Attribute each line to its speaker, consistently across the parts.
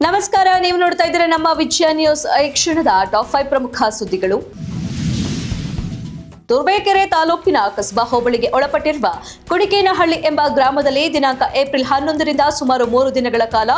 Speaker 1: ನಮಸ್ಕಾರ, ನೀವು ನೋಡ್ತಾ ಇದ್ದೀರಾ ನಮ್ಮ ವಿಜಯ ನ್ಯೂಸ್. ಈ ಕ್ಷಣದ ಟಾಪ್ 5 ಪ್ರಮುಖ ಸುದ್ದಿಗಳು. ತುರುವೇಕೆರೆ ತಾಲೂಕಿನ ಕಸಬಾ ಹೋಬಳಿಗೆ ಒಳಪಟ್ಟಿರುವ ಕುಡಿಕೇನಹಳ್ಳಿ ಎಂಬ ಗ್ರಾಮದಲ್ಲಿ ದಿನಾಂಕ ಏಪ್ರಿಲ್ 11ರಿಂದ ಸುಮಾರು 3 ದಿನಗಳ ಕಾಲ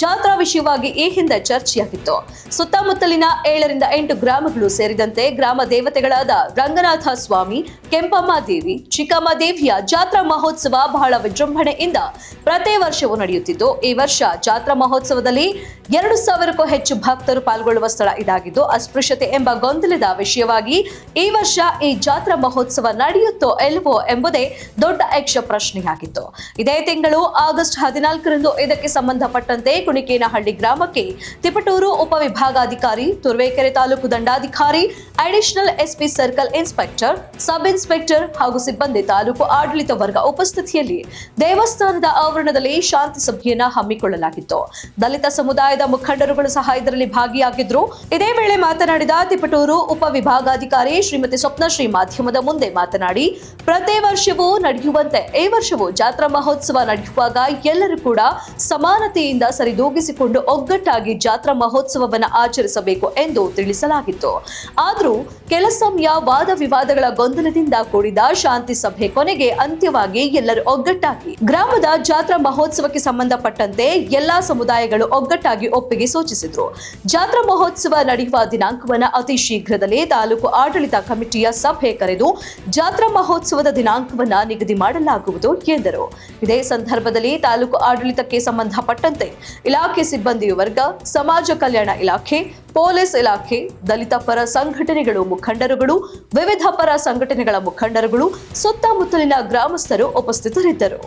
Speaker 1: ಜಾತ್ರಾ ವಿಷಯವಾಗಿ ಈ ಹಿಂದೆ ಚರ್ಚೆಯಾಗಿತ್ತು. ಸುತ್ತಮುತ್ತಲಿನ 7ರಿಂದ 8 ಗ್ರಾಮಗಳು ಸೇರಿದಂತೆ ಗ್ರಾಮ ದೇವತೆಗಳಾದ ರಂಗನಾಥ ಸ್ವಾಮಿ, ಕೆಂಪಮ್ಮ ದೇವಿ, ಚಿಕ್ಕಮ್ಮ ದೇವಿಯ ಜಾತ್ರಾ ಮಹೋತ್ಸವ ಬಹಳ ವಿಜೃಂಭಣೆಯಿಂದ ಪ್ರತಿ ವರ್ಷವೂ ನಡೆಯುತ್ತಿದ್ದು, ಈ ವರ್ಷ ಜಾತ್ರಾ ಮಹೋತ್ಸವದಲ್ಲಿ 2,000ಕ್ಕೂ ಹೆಚ್ಚು ಭಕ್ತರು ಪಾಲ್ಗೊಳ್ಳುವ ಸ್ಥಳ ಇದಾಗಿದ್ದು, ಅಸ್ಪೃಶ್ಯತೆ ಎಂಬ ಗೊಂದಲದ ವಿಷಯವಾಗಿ ಈ ವರ್ಷ ಈ ಜಾತ್ರಾ ಮಹೋತ್ಸವ ನಡೆಯುತ್ತೋ ಇಲ್ಲವೋ ಎಂಬುದೇ ದೊಡ್ಡ ಯಕ್ಷ ಪ್ರಶ್ನೆಯಾಗಿತ್ತು. ಇದೇ ತಿಂಗಳು ಆಗಸ್ಟ್ 14ರಂದು ಇದಕ್ಕೆ ಸಂಬಂಧಪಟ್ಟಂತೆ ಕುಣಿಕೇನಹಳ್ಳಿ ಗ್ರಾಮಕ್ಕೆ ತಿಪಟೂರು ಉಪವಿಭಾಗಾಧಿಕಾರಿ, ತುರುವೇಕೆರೆ ತಾಲೂಕು ದಂಡಾಧಿಕಾರಿ, additional SP, circle inspector, sub inspector ಹಾಗೂ ಸಿಬ್ಬಂದಿ ತಾಲೂಕು ಆಡಳಿತ ವರ್ಗ ಉಪಸ್ಥಿತಿಯಲ್ಲಿ ದೇವಸ್ಥಾನದ ಆವರಣದಲ್ಲಿ ಶಾಂತಿ ಸಭೆಯನ್ನ ಹಮ್ಮಿಕೊಳ್ಳಲಾಗಿತ್ತು. ದಲಿತ ಸಮುದಾಯದ ಮುಖಂಡರುಗಳು ಸಹ ಇದರಲ್ಲಿ ಭಾಗಿಯಾಗಿದ್ರು. ಇದೇ ವೇಳೆ ಮಾತನಾಡಿದ ತಿಪಟೂರು ಉಪವಿಭಾಗಾಧಿಕಾರಿ ಶ್ರೀಮತಿ ಸ್ವಪ್ನಶ್ರೀ ಮಾಧ್ಯಮದ ಮುಂದೆ ಮಾತನಾಡಿ, ಪ್ರತಿ ವರ್ಷವೂ ನಡೆಯುವಂತೆ ಈ ವರ್ಷವೂ ಜಾತ್ರಾ ಮಹೋತ್ಸವ ನಡೆಯುವಾಗ ಎಲ್ಲರೂ ಕೂಡ ಸಮಾನತೆಯಿಂದ ಸರಿದೂಗಿಸಿಕೊಂಡು ಒಗ್ಗಟ್ಟಾಗಿ ಜಾತ್ರಾ ಮಹೋತ್ಸವವನ್ನು ಆಚರಿಸಬೇಕು ಎಂದು ತಿಳಿಸಲಾಗಿತ್ತು. ಆದರೂ ಕೆಲ ಸಮಯ ವಾದ ವಿವಾದಗಳ ಗೊಂದಲದಿಂದ ಕೂಡಿದ ಶಾಂತಿ ಸಭೆ ಕೊನೆಗೆ ಅಂತ್ಯವಾಗಿ ಎಲ್ಲರೂ ಒಗ್ಗಟ್ಟಾಗಿ ಗ್ರಾಮದ ಜಾತ್ರಾ ಮಹೋತ್ಸವಕ್ಕೆ ಸಂಬಂಧಪಟ್ಟಂತೆ ಎಲ್ಲಾ ಸಮುದಾಯಗಳು ಒಗ್ಗಟ್ಟಾಗಿ ಒಪ್ಪಿಗೆ ಸೂಚಿಸಿದ್ರು. ಜಾತ್ರಾ ಮಹೋತ್ಸವ ನಡೆಯುವ ದಿನಾಂಕವನ್ನು ಅತಿ ಶೀಘ್ರದಲ್ಲೇ ತಾಲೂಕು ಆಡಳಿತ ಕಮಿಟಿಯ ಸಭೆ ಕರೆದು ಜಾತ್ರಾ ಮಹೋತ್ಸವದ ದಿನಾಂಕವನ್ನ ನಿಗದಿ ಮಾಡಲಾಗುವುದು ಎಂದರು. ಇದೇ ಸಂದರ್ಭದಲ್ಲಿ ತಾಲೂಕು ಆಡಳಿತಕ್ಕೆ ಸಂಬಂಧಪಟ್ಟಂತೆ ಇಲಾಖೆ ಸಿಬ್ಬಂದಿ ವರ್ಗ, ಸಮಾಜ ಕಲ್ಯಾಣ ಇಲಾಖೆ, ಪೊಲೀಸ್ ಇಲಾಖೆ, ದಲಿತ ಪರ ಸಂಘಟನೆಗಳು ಮುಖಂಡರುಗಳು, ವಿವಿಧ ಪರ ಸಂಘಟನೆಗಳ ಮುಖಂಡರುಗಳು, ಸುತ್ತಮುತ್ತಲಿನ ಗ್ರಾಮಸ್ಥರು ಉಪಸ್ಥಿತರಿದ್ದರು.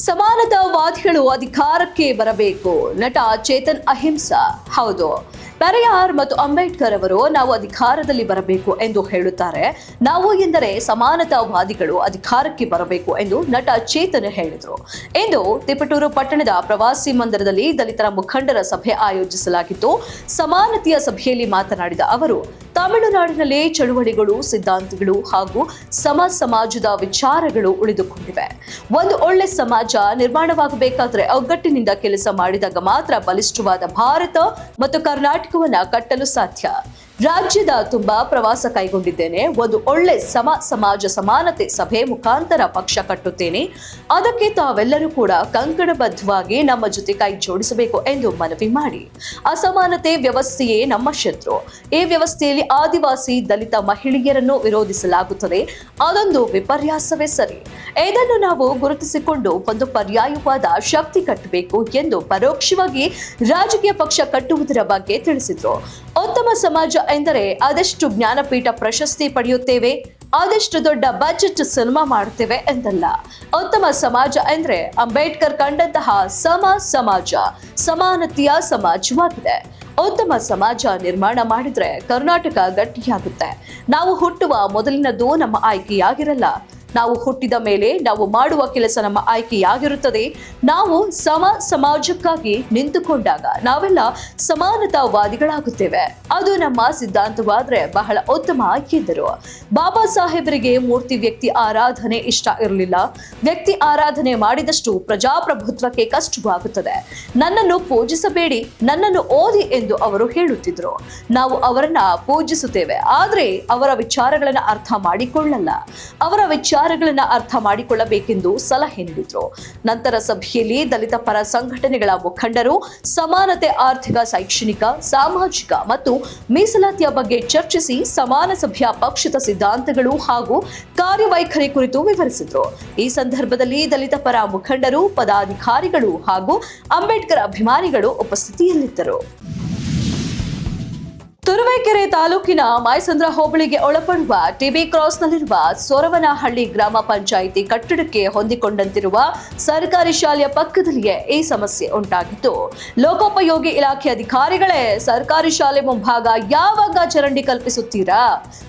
Speaker 1: ಸಮಾನತಾವಾದಿಗಳು ಅಧಿಕಾರಕ್ಕೆ ಬರಬೇಕು. ನಟ ಚೇತನ್ ಅಹಿಂಸಾ. ಹೌದು, ಪೆರಿಯಾರ್ ಮತ್ತು ಅಂಬೇಡ್ಕರ್ ಅವರು ನಾವು ಅಧಿಕಾರದಲ್ಲಿ ಬರಬೇಕು ಎಂದು ಹೇಳುತ್ತಾರೆ. ನಾವು ಎಂದರೆ ಸಮಾನತಾವಾದಿಗಳು ಅಧಿಕಾರಕ್ಕೆ ಬರಬೇಕು ಎಂದು ನಟ ಚೇತನ್ ಹೇಳಿದರು. ಇಂದು ತಿಪಟೂರು ಪಟ್ಟಣದ ಪ್ರವಾಸಿ ಮಂದಿರದಲ್ಲಿ ದಲಿತರ ಮುಖಂಡರ ಸಭೆ ಆಯೋಜಿಸಲಾಗಿತ್ತು. ಸಮಾನತೆಯ ಸಭೆಯಲ್ಲಿ ಮಾತನಾಡಿದ ಅವರು, ತಮಿಳುನಾಡಿನಲ್ಲಿ ಚಳುವಳಿಗಳು, ಸಿದ್ಧಾಂತಗಳು ಹಾಗೂ ಸಮಾಜದ ವಿಚಾರಗಳು ಉಳಿದುಕೊಂಡಿವೆ. ಒಂದು ಒಳ್ಳೆ ಸಮಾಜ ನಿರ್ಮಾಣವಾಗಬೇಕಾದ್ರೆ ಒಗ್ಗಟ್ಟಿನಿಂದ ಕೆಲಸ ಮಾಡಿದಾಗ ಮಾತ್ರ ಬಲಿಷ್ಠವಾದ ಭಾರತ ಮತ್ತು ಕರ್ನಾಟಕವನ್ನ ಕಟ್ಟಲು ಸಾಧ್ಯ. ರಾಜ್ಯದ ತುಂಬಾ ಪ್ರವಾಸ ಕೈಗೊಂಡಿದ್ದೇನೆ. ಒಂದು ಒಳ್ಳೆ ಸಮಾಜ ಸಮಾನತೆ ಸಭೆ ಮುಖಾಂತರ ಪಕ್ಷ ಕಟ್ಟುತ್ತೇನೆ. ಅದಕ್ಕೆ ತಾವೆಲ್ಲರೂ ಕೂಡ ಕಂಕಣಬದ್ಧವಾಗಿ ನಮ್ಮ ಜೊತೆ ಕೈ ಜೋಡಿಸಬೇಕು ಎಂದು ಮನವಿ ಮಾಡಿ, ಅಸಮಾನತೆ ವ್ಯವಸ್ಥೆಯೇ ನಮ್ಮ ಶತ್ರು. ಈ ವ್ಯವಸ್ಥೆಯಲ್ಲಿ ಆದಿವಾಸಿ, ದಲಿತ ಮಹಿಳೆಯರನ್ನು ವಿರೋಧಿಸಲಾಗುತ್ತದೆ. ಅದೊಂದು ವಿಪರ್ಯಾಸವೇ ಸರಿ. ಇದನ್ನು ನಾವು ಗುರುತಿಸಿಕೊಂಡು ಒಂದು ಪರ್ಯಾಯವಾದ ಶಕ್ತಿ ಕಟ್ಟಬೇಕು ಎಂದು ಪರೋಕ್ಷವಾಗಿ ರಾಜಕೀಯ ಪಕ್ಷ ಕಟ್ಟುವುದರ ಬಗ್ಗೆ ತಿಳಿಸಿದ್ರು. ಉತ್ತಮ ಸಮಾಜ ಎಂದರೆ ಅದೆಷ್ಟು ಜ್ಞಾನಪೀಠ ಪ್ರಶಸ್ತಿ ಪಡೆಯುತ್ತೇವೆ, ಆದಷ್ಟು ದೊಡ್ಡ ಬಜೆಟ್ ಸಿನಿಮಾ ಮಾಡುತ್ತೇವೆ ಎಂದಲ್ಲ. ಉತ್ತಮ ಸಮಾಜ ಎಂದರೆ ಅಂಬೇಡ್ಕರ್ ಕಂಡಂತಹ ಸಮಾಜ, ಸಮಾನತೆಯ ಸಮಾಜವಾಗಿದೆ. ಉತ್ತಮ ಸಮಾಜ ನಿರ್ಮಾಣ ಮಾಡಿದ್ರೆ ಕರ್ನಾಟಕ ಗಟ್ಟಿಯಾಗುತ್ತೆ. ನಾವು ಹುಟ್ಟುವ ಮೊದಲಿನದು ನಮ್ಮ ಆಯ್ಕೆಯಾಗಿರಲ್ಲ. ನಾವು ಹುಟ್ಟಿದ ಮೇಲೆ ನಾವು ಮಾಡುವ ಕೆಲಸ ನಮ್ಮ ಆಯ್ಕೆಯಾಗಿರುತ್ತದೆ. ನಾವು ಸಮಾಜಕ್ಕಾಗಿ ನಿಂತುಕೊಂಡಾಗ ನಾವೆಲ್ಲ ಸಮಾನತಾವಾದಿಗಳಾಗುತ್ತೇವೆ. ಅದು ನಮ್ಮ ಸಿದ್ಧಾಂತವಾದ್ರೆ ಬಹಳ ಉತ್ತಮ ಎಂದರು. ಬಾಬಾ ಸಾಹೇಬರಿಗೆ ಮೂರ್ತಿ ವ್ಯಕ್ತಿ ಆರಾಧನೆ ಇಷ್ಟ ಇರಲಿಲ್ಲ. ವ್ಯಕ್ತಿ ಆರಾಧನೆ ಮಾಡಿದಷ್ಟು ಪ್ರಜಾಪ್ರಭುತ್ವಕ್ಕೆ ಕಷ್ಟವಾಗುತ್ತದೆ. ನನ್ನನ್ನು ಪೂಜಿಸಬೇಡಿ, ನನ್ನನ್ನು ಓದಿ ಎಂದು ಅವರು ಹೇಳುತ್ತಿದ್ರು. ನಾವು ಅವರನ್ನ ಪೂಜಿಸುತ್ತೇವೆ, ಆದ್ರೆ ಅವರ ವಿಚಾರಗಳನ್ನ ಅರ್ಥ ಮಾಡಿಕೊಳ್ಳಲ್ಲ. ಅವರ ವಿಚಾರಗಳನ್ನ ಅರ್ಥ ಮಾಡಿಕೊಳ್ಳಬೇಕೆಂದು ಸಲಹೆ ನೀಡಿದ್ರು. ನಂತರ ಸಭೆಯಲ್ಲಿ ದಲಿತ ಪರ ಸಂಘಟನೆಗಳ ಮುಖಂಡರು ಸಮಾನತೆ, ಆರ್ಥಿಕ, ಶೈಕ್ಷಣಿಕ, ಸಾಮಾಜಿಕ ಮತ್ತು ಮೀಸಲಾತಿಯ ಬಗ್ಗೆ ಚರ್ಚಿಸಿ ಸಮಾನ ಸಭೆಯ ಪಕ್ಷದ ಸಿದ್ಧಾಂತಗಳು ಹಾಗೂ ಕಾರ್ಯವೈಖರಿ ಕುರಿತು ವಿವರಿಸಿದ್ರು. ಈ ಸಂದರ್ಭದಲ್ಲಿ ದಲಿತ ಪರ ಮುಖಂಡರು, ಪದಾಧಿಕಾರಿಗಳು ಹಾಗೂ ಅಂಬೇಡ್ಕರ್ ಅಭಿಮಾನಿಗಳು ಉಪಸ್ಥಿತಿಯಲ್ಲಿದ್ದರು. ತುರುವೇಕೆರೆ ತಾಲೂಕಿನ ಮೈಸಂದ್ರ ಹೋಬಳಿಗೆ ಒಳಪಡುವ ಟಿಬಿ ಕ್ರಾಸ್ನಲ್ಲಿರುವ ಸೊರವನಹಳ್ಳಿ ಗ್ರಾಮ ಪಂಚಾಯಿತಿ ಕಟ್ಟಡಕ್ಕೆ ಹೊಂದಿಕೊಂಡಂತಿರುವ ಸರ್ಕಾರಿ ಶಾಲೆಯ ಪಕ್ಕದಲ್ಲಿಯೇ ಈ ಸಮಸ್ಯೆ ಉಂಟಾಗಿತ್ತು. ಲೋಕೋಪಯೋಗಿ ಇಲಾಖೆ ಅಧಿಕಾರಿಗಳೇ ಸರ್ಕಾರಿ ಶಾಲೆ ಮುಂಭಾಗ ಯಾವಾಗ ಚರಂಡಿ ಕಲ್ಪಿಸುತ್ತೀರಾ?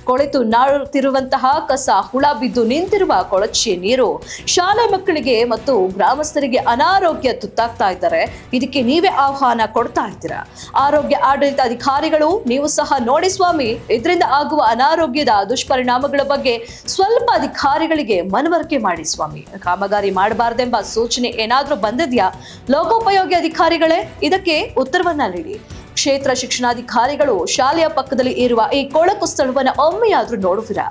Speaker 1: ಕೊಳೆತು ನಾಡುತ್ತಿರುವಂತಹ ಕಸ, ಹುಳ ಬಿದ್ದು ನಿಂತಿರುವ ಕೊಳಚೆ ನೀರು ಶಾಲೆ ಮಕ್ಕಳಿಗೆ ಮತ್ತು ಗ್ರಾಮಸ್ಥರಿಗೆ ಅನಾರೋಗ್ಯ ತುತ್ತಾಗ್ತಾ ಇದ್ದಾರೆ. ಇದಕ್ಕೆ ನೀವೇ ಆಹ್ವಾನ ಕೊಡ್ತಾ ಇದ್ದೀರಾ? ಆರೋಗ್ಯ ಆಡಳಿತ ಅಧಿಕಾರಿಗಳು ನೀವು ಸಹ ನೋಡಿ ಸ್ವಾಮಿ, ಇದರಿಂದ ಆಗುವ ಅನಾರೋಗ್ಯದ ದುಷ್ಪರಿಣಾಮಗಳ ಬಗ್ಗೆ ಸ್ವಲ್ಪ ಅಧಿಕಾರಿಗಳಿಗೆ ಮನವರಿಕೆ ಮಾಡಿ ಸ್ವಾಮಿ. ಕಾಮಗಾರಿ ಮಾಡಬಾರದೆಂಬ ಸೂಚನೆ ಏನಾದ್ರೂ ಬಂದಿದ್ಯಾ? ಲೋಕೋಪಯೋಗಿ ಅಧಿಕಾರಿಗಳೇ ಇದಕ್ಕೆ ಉತ್ತರವನ್ನ ನೀಡಿ. ಕ್ಷೇತ್ರ ಶಿಕ್ಷಣಾಧಿಕಾರಿಗಳು ಶಾಲೆಯ ಪಕ್ಕದಲ್ಲಿ ಇರುವ ಈ ಕೊಳಕು ಸ್ಥಳವನ್ನು ಒಮ್ಮೆಯಾದ್ರೂ ನೋಡುವಿರಾ?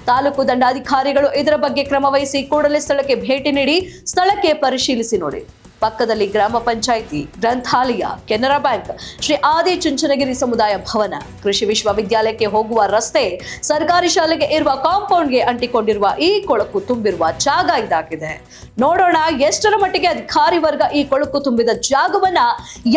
Speaker 1: ತಾಲೂಕು ದಂಡಾಧಿಕಾರಿಗಳು ಇದರ ಬಗ್ಗೆ ಕ್ರಮ ವಹಿಸಿ ಕೂಡಲೇ ಸ್ಥಳಕ್ಕೆ ಭೇಟಿ ನೀಡಿ ಸ್ಥಳಕ್ಕೆ ಪರಿಶೀಲಿಸಿ ನೋಡಿ. ಪಕ್ಕದಲ್ಲಿ ಗ್ರಾಮ ಪಂಚಾಯಿತಿ, ಗ್ರಂಥಾಲಯ, ಕೆನರಾ ಬ್ಯಾಂಕ್, ಶ್ರೀ ಆದಿ ಚುಂಚನಗಿರಿ ಸಮುದಾಯ ಭವನ, ಕೃಷಿ ವಿಶ್ವವಿದ್ಯಾಲಯಕ್ಕೆ ಹೋಗುವ ರಸ್ತೆ, ಸರ್ಕಾರಿ ಶಾಲೆಗೆ ಇರುವ ಕಾಂಪೌಂಡ್ಗೆ ಅಂಟಿಕೊಂಡಿರುವ ಈ ಕೊಳಕು ತುಂಬಿರುವ ಜಾಗ ಇದಾಗಿದೆ. ನೋಡೋಣ ಎಷ್ಟರ ಮಟ್ಟಿಗೆ ಅಧಿಕಾರಿ ವರ್ಗ ಈ ಕೊಳಕು ತುಂಬಿದ ಜಾಗವನ್ನ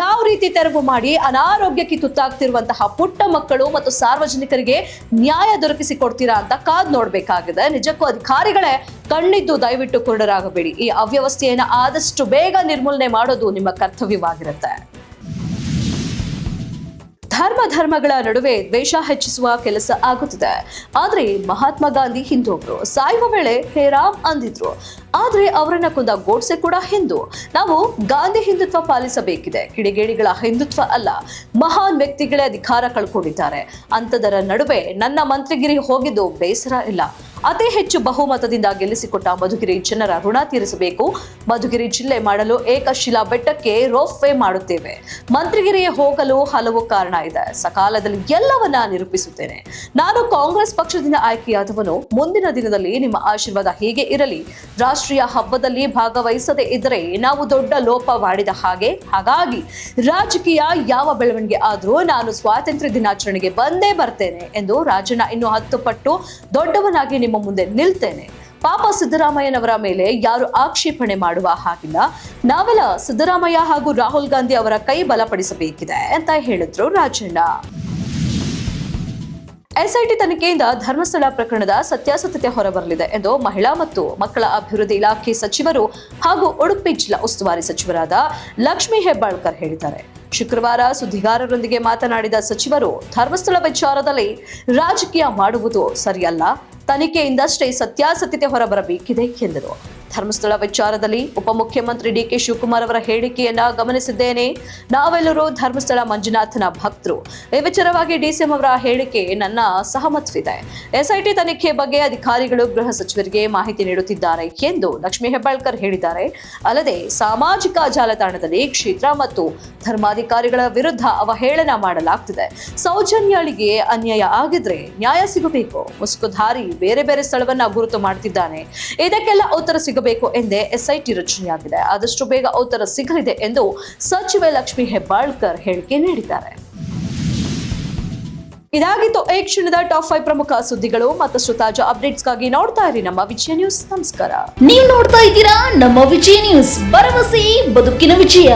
Speaker 1: ಯಾವ ರೀತಿ ತೆರವು ಮಾಡಿ ಅನಾರೋಗ್ಯಕ್ಕೆ ತುತ್ತಾಗ್ತಿರುವಂತಹ ಪುಟ್ಟ ಮಕ್ಕಳು ಮತ್ತು ಸಾರ್ವಜನಿಕರಿಗೆ ನ್ಯಾಯ ದೊರಕಿಸಿಕೊಡ್ತೀರಾ ಅಂತ ಕಾದ್ ನೋಡ್ಬೇಕಾಗಿದೆ. ನಿಜಕ್ಕೂ ಅಧಿಕಾರಿಗಳೇ ಕಣ್ಣಿದ್ದು ದಯವಿಟ್ಟು ಕುರುಡರಾಗಬೇಡಿ. ಈ ಅವ್ಯವಸ್ಥೆಯನ್ನ ಆದಷ್ಟು ಬೇಗ ನಿರ್ಮೂಲನೆ ಮಾಡೋದು ನಿಮ್ಮ ಕರ್ತವ್ಯವಾಗಿರುತ್ತೆ. ಧರ್ಮಗಳ ನಡುವೆ ದ್ವೇಷ ಹೆಚ್ಚಿಸುವ ಕೆಲಸ ಆಗುತ್ತಿದೆ. ಆದ್ರೆ ಮಹಾತ್ಮ ಗಾಂಧಿ ಹಿಂದೂ ಅವರು, ಸಾಯುವ ವೇಳೆ ಹೇ ರಾಮ್ ಅಂದಿದ್ರು. ಆದ್ರೆ ಅವರನ್ನ ಕೊಂದ ಗೋಡ್ಸೆ ಕೂಡ ಹಿಂದೂ. ನಾವು ಗಾಂಧಿ ಹಿಂದುತ್ವ ಪಾಲಿಸಬೇಕಿದೆ, ಕಿಡಿಗೇಡಿಗಳ ಹಿಂದುತ್ವ ಅಲ್ಲ. ಮಹಾನ್ ವ್ಯಕ್ತಿಗಳೇ ಅಧಿಕಾರ ಕಳ್ಕೊಂಡಿದ್ದಾರೆ. ಅಂತದರ ನಡುವೆ ನನ್ನ ಮಂತ್ರಿಗಿರಿ ಹೋಗಿದ್ದು ಬೇಸರ ಇಲ್ಲ. ಅತಿ ಹೆಚ್ಚು ಬಹುಮತದಿಂದ ಗೆಲ್ಲಿಸಿಕೊಟ್ಟ ಮಧುಗಿರಿ ಜನರ ಋಣ ತೀರಿಸಬೇಕು. ಮಧುಗಿರಿ ಜಿಲ್ಲೆ ಮಾಡಲು ಏಕಶಿಲಾ ಬೆಟ್ಟಕ್ಕೆ ರೋಪ್ ವೇ ಮಾಡುತ್ತೇವೆ. ಮಂತ್ರಿಗಿರಿಗೆ ಹೋಗಲು ಹಲವು ಕಾರಣ ಇದೆ. ಸಕಾಲದಲ್ಲಿ ಎಲ್ಲವನ್ನ ನಿರೂಪಿಸುತ್ತೇನೆ. ನಾನು ಕಾಂಗ್ರೆಸ್ ಪಕ್ಷದಿಂದ ಆಯ್ಕೆಯಾದವನು. ಮುಂದಿನ ದಿನದಲ್ಲಿ ನಿಮ್ಮ ಆಶೀರ್ವಾದ ಹೀಗೆ ಇರಲಿ. ರಾಷ್ಟ್ರೀಯ ಹಬ್ಬದಲ್ಲಿ ಭಾಗವಹಿಸದೇ ಇದ್ದರೆ ನಾವು ದೊಡ್ಡ ಲೋಪ ಮಾಡಿದ ಹಾಗೆ. ಹಾಗಾಗಿ ರಾಜಕೀಯ ಯಾವ ಬೆಳವಣಿಗೆ ಆದ್ರೂ ನಾನು ಸ್ವಾತಂತ್ರ್ಯ ದಿನಾಚರಣೆಗೆ ಬಂದೇ ಬರ್ತೇನೆ ಎಂದು ರಾಜಣ್ಣ ಇನ್ನು 10 ಪಟ್ಟು ದೊಡ್ಡವನಾಗಿ ನಿಮ್ಮ ಮುಂದೆ ನಿಲ್ತೇನೆ. ಪಾಪ ಸಿದ್ದರಾಮಯ್ಯನವರ ಮೇಲೆ ಯಾರು ಆಕ್ಷೇಪಣೆ ಮಾಡುವ ಹಾಗಿಲ್ಲ. ನಾವೆಲ್ಲ ಸಿದ್ದರಾಮಯ್ಯ ಹಾಗೂ ರಾಹುಲ್ ಗಾಂಧಿ ಅವರ ಕೈ ಬಲಪಡಿಸಬೇಕಿದೆ ಅಂತ ಹೇಳಿದ್ರು ರಾಜಣ್ಣ. ಎಸ್ಐಟಿ ತನಿಖೆಯಿಂದ ಧರ್ಮಸ್ಥಳ ಪ್ರಕರಣದ ಸತ್ಯಾಸತ್ಯತೆ ಹೊರಬರಲಿದೆ ಎಂದು ಮಹಿಳಾ ಮತ್ತು ಮಕ್ಕಳ ಅಭಿವೃದ್ಧಿ ಇಲಾಖೆ ಸಚಿವರು ಹಾಗೂ ಉಡುಪಿ ಜಿಲ್ಲಾ ಉಸ್ತುವಾರಿ ಸಚಿವರಾದ ಲಕ್ಷ್ಮೀ ಹೆಬ್ಬಾಳ್ಕರ್ ಹೇಳಿದ್ದಾರೆ. ಶುಕ್ರವಾರ ಸುದ್ದಿಗಾರರೊಂದಿಗೆ ಮಾತನಾಡಿದ ಸಚಿವರು, ಧರ್ಮಸ್ಥಳ ವಿಚಾರದಲ್ಲಿ ರಾಜಕೀಯ ಮಾಡುವುದು ಸರಿಯಲ್ಲ. ತನಿಖೆಯಿಂದಷ್ಟೇ ಸತ್ಯಾಸತ್ಯತೆ ಹೊರಬರಬೇಕಿದೆ ಎಂದರು. ಧರ್ಮಸ್ಥಳ ವಿಚಾರದಲ್ಲಿ ಉಪಮುಖ್ಯಮಂತ್ರಿ ಡಿಕೆ ಶಿವಕುಮಾರ್ ಅವರ ಹೇಳಿಕೆಯನ್ನ ಗಮನಿಸಿದ್ದೇನೆ. ನಾವೆಲ್ಲರೂ ಧರ್ಮಸ್ಥಳ ಮಂಜುನಾಥನ ಭಕ್ತರು. ಈ ವಿಚಾರವಾಗಿ ಡಿಸಿಎಂ ಅವರ ಹೇಳಿಕೆ ನನ್ನ ಸಹಮತವಿದೆ. ಎಸ್ಐಟಿ ತನಿಖೆ ಬಗ್ಗೆ ಅಧಿಕಾರಿಗಳು ಗೃಹ ಸಚಿವರಿಗೆ ಮಾಹಿತಿ ನೀಡುತ್ತಿದ್ದಾರೆ ಎಂದು ಲಕ್ಷ್ಮೀ ಹೆಬ್ಬಾಳ್ಕರ್ ಹೇಳಿದ್ದಾರೆ. ಅಲ್ಲದೆ ಸಾಮಾಜಿಕ ಜಾಲತಾಣದಲ್ಲಿ ಕ್ಷೇತ್ರ ಮತ್ತು ಧರ್ಮಾಧಿಕಾರಿಗಳ ವಿರುದ್ಧ ಅವಹೇಳನ ಮಾಡಲಾಗ್ತಿದೆ. ಸೌಜನ್ಯಳಿಗೆ ಅನ್ಯಾಯ ಆಗಿದ್ರೆ ನ್ಯಾಯ ಸಿಗಬೇಕು. ಮುಸುಕುಧಾರಿ ಬೇರೆ ಬೇರೆ ಸ್ಥಳವನ್ನ ಗುರುತು ಮಾಡ್ತಿದ್ದಾನೆ. ಇದಕ್ಕೆಲ್ಲ ಉತ್ತರ ಸಿಗಬೇಕು ಎಂದೇ ಎಸ್ಐಟಿ ರಚನೆಯಾಗಿದೆ. ಆದಷ್ಟು ಬೇಗ ಉತ್ತರ ಸಿಗಲಿದೆ ಎಂದು ಸಚಿವೆ ಲಕ್ಷ್ಮೀ ಹೆಬ್ಬಾಳ್ಕರ್ ಹೇಳಿಕೆ ನೀಡಿದ್ದಾರೆ. ಇದಾಗಿತ್ತು ಈ ಕ್ಷಣದ ಟಾಪ್ 5 ಪ್ರಮುಖ ಸುದ್ದಿಗಳು. ಮತ್ತಷ್ಟು ತಾಜಾ ಅಪ್ಡೇಟ್ಸ್ಗಾಗಿ ನೋಡ್ತಾ ಇರಿ ನಮ್ಮ ವಿಜಯ ನ್ಯೂಸ್. ನಮಸ್ಕಾರ.
Speaker 2: ನೀವು ನೋಡ್ತಾ ಇದ್ದೀರಾ ನಮ್ಮ ವಿಜಯ ನ್ಯೂಸ್, ಭರವಸೆ ಬದುಕಿನ ವಿಜಯ.